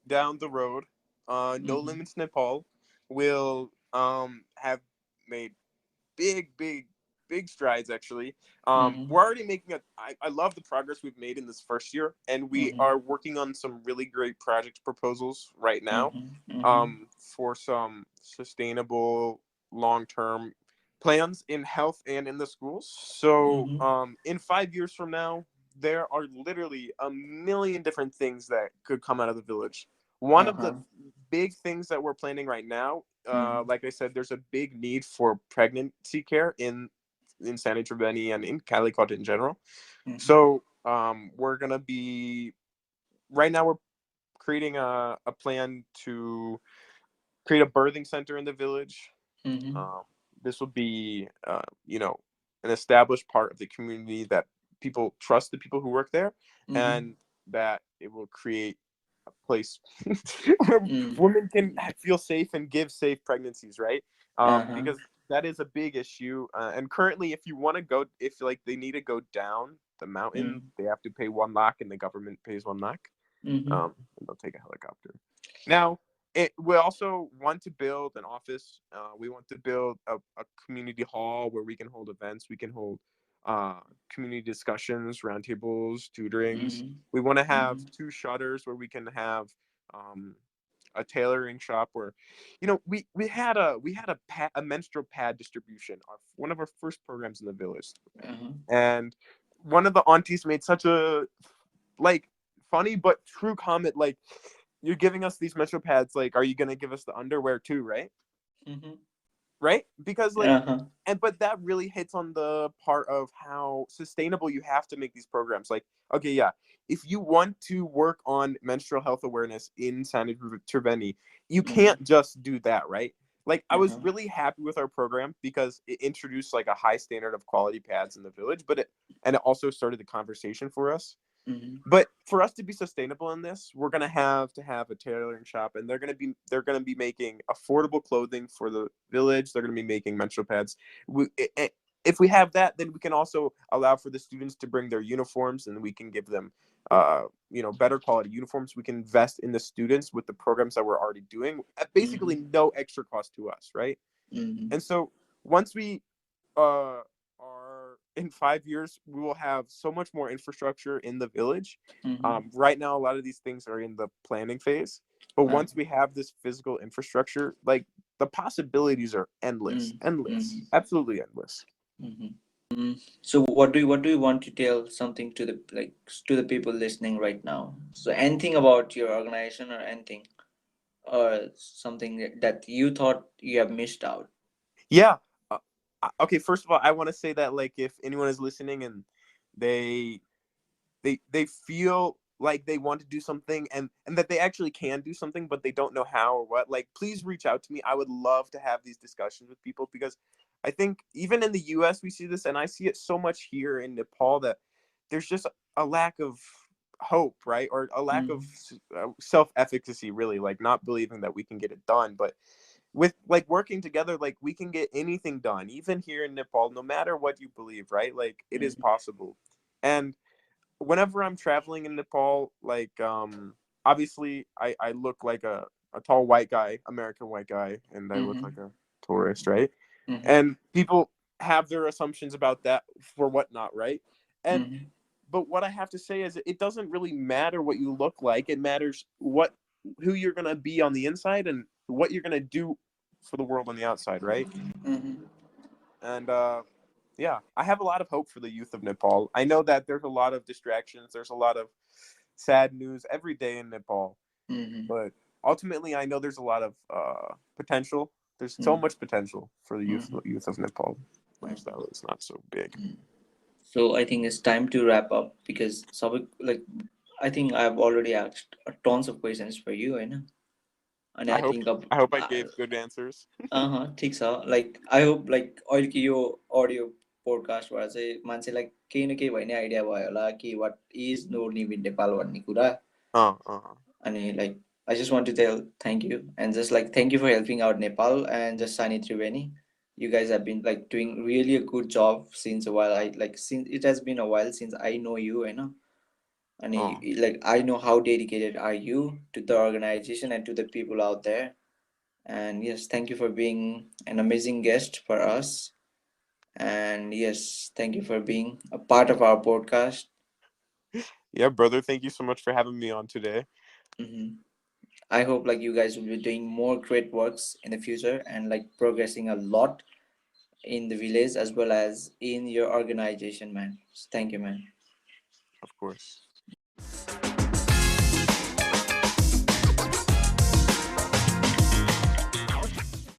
S2: down the road, No
S1: Mm-hmm.
S2: Limits Nepal will have made big, big, big strides. Actually,
S1: Mm-hmm.
S2: we're already making a. I love the progress we've made in this first year, and we
S1: Mm-hmm.
S2: are working on some really great project proposals right now,
S1: Mm-hmm. Mm-hmm.
S2: for some sustainable long-term plans in health and in the schools. So,
S1: Mm-hmm.
S2: in 5 years from now, there are literally a million different things that could come out of the village. One of the
S1: Uh-huh.
S2: big things that we're planning right now,
S1: Mm-hmm.
S2: like I said, there's a big need for pregnancy care in Sanni Triveni and in Calicut in general.
S1: Mm-hmm.
S2: So, we're gonna be right now we're creating a plan to create a birthing center in the village.
S1: Mm-hmm.
S2: Um, this will be, an established part of the community that people trust the people who work there,
S1: Mm-hmm.
S2: and that it will create a place where
S1: Mm.
S2: women can feel safe and give safe pregnancies, right?
S1: Uh-huh.
S2: Because that is a big issue. And currently, if you want to go, if like they need to go down the mountain,
S1: Mm.
S2: they have to pay 1 lakh, and the government pays 1 lakh.
S1: Mm-hmm.
S2: And they'll take a helicopter. Now, we also want to build an office. We want to build a community hall where we can hold events. We can hold uh, community discussions, roundtables, tutorings.
S1: Mm-hmm.
S2: We want to have
S1: Mm-hmm.
S2: 2 shutters where we can have um, a tailoring shop where, we had a menstrual pad distribution, one of our first programs in the village,
S1: Uh-huh.
S2: and one of the aunties made such a like funny but true comment, like, you're giving us these menstrual pads, like, are you gonna give us the underwear too, right?
S1: Mm-hmm.
S2: Right? Because like,
S1: Uh-huh.
S2: and but that really hits on the part of how sustainable you have to make these programs. Like, okay, yeah, if you want to work on menstrual health awareness in Sanni Triveni, you
S1: Mm-hmm.
S2: can't just do that, right? Like, I was
S1: Uh-huh.
S2: really happy with our program because it introduced like a high standard of quality pads in the village, it also started the conversation for us.
S1: Mm-hmm.
S2: But for us to be sustainable in this, we're gonna have to have a tailoring shop, and they're gonna be making affordable clothing for the village. They're gonna be making menstrual pads. If we have that, then we can also allow for the students to bring their uniforms, and we can give them, better quality uniforms. We can invest in the students with the programs that we're already doing at basically
S1: Mm-hmm.
S2: no extra cost to us, right?
S1: Mm-hmm.
S2: And so once we are in 5 years, we will have so much more infrastructure in the village.
S1: Mm-hmm.
S2: Right now, a lot of these things are in the planning phase, but
S1: Uh-huh.
S2: once we have this physical infrastructure, like, the possibilities are endless, endless,
S1: Mm-hmm.
S2: absolutely endless.
S1: Mm-hmm. So what do you want to tell something to the to the people listening right now? So anything about your organization or anything or something that you thought you have missed out.
S2: Yeah. Okay. First of all, I want to say that, like, if anyone is listening and they they feel like they want to do something, and that they actually can do something, but they don't know how or what, like, please reach out to me. I would love to have these discussions with people, because I think even in the US we see this, and I see it so much here in Nepal, that there's just a lack of hope, right? Or a lack of
S1: Mm-hmm.
S2: self-efficacy, really, like, not believing that we can get it done. But with, like, working together, like, we can get anything done, even here in Nepal, no matter what you believe, right? Like, it is
S1: Mm-hmm.
S2: possible. And whenever I'm traveling in Nepal, like, obviously I look like a tall white guy, American white guy, and I look
S1: Mm-hmm.
S2: like a tourist, right?
S1: Mm-hmm.
S2: And people have their assumptions about that for whatnot, right? And
S1: Mm-hmm.
S2: but what I have to say is, it doesn't really matter what you look like. It matters who you're gonna be on the inside, and what you're gonna do for the world on the outside, right?
S1: Mm-hmm.
S2: And yeah, I have a lot of hope for the youth of Nepal. I know that there's a lot of distractions, there's a lot of sad news every day in Nepal,
S1: Mm-hmm.
S2: but ultimately, I know there's a lot of potential. There's so
S1: Mm-hmm.
S2: much potential for the
S1: Mm-hmm.
S2: youth of Nepal. Lifestyle is not so big.
S1: So I think it's time to wrap up because I think I've already asked tons of questions for you, I know. And
S2: I
S1: I
S2: hope
S1: think
S2: I hope I gave good answers.
S1: ठीक छ, like I hope like अहिले कि यो audio पोडकास्टबाट चाहिँ मान्छेलाई केही न केही भए नै आइडिया भयो होला कि what is no limit Nepal भन्ने कुरा अनि like I just want to tell thank you and just like thank you for helping out Nepal and just Sanni Triveni. You guys have been like doing really a good job since a while. I like since it has been a while since I know you, you know. And like I know how dedicated are you to the organization and to the people out there. And yes, thank you for being an amazing guest for us. And yes, thank you for being a part of our podcast.
S2: Yeah, brother, thank you so much for having me on today.
S1: I hope like you guys will be doing more great works in the future and like progressing a lot in the village as well as in your organization, man. So thank you, man.
S2: Of course.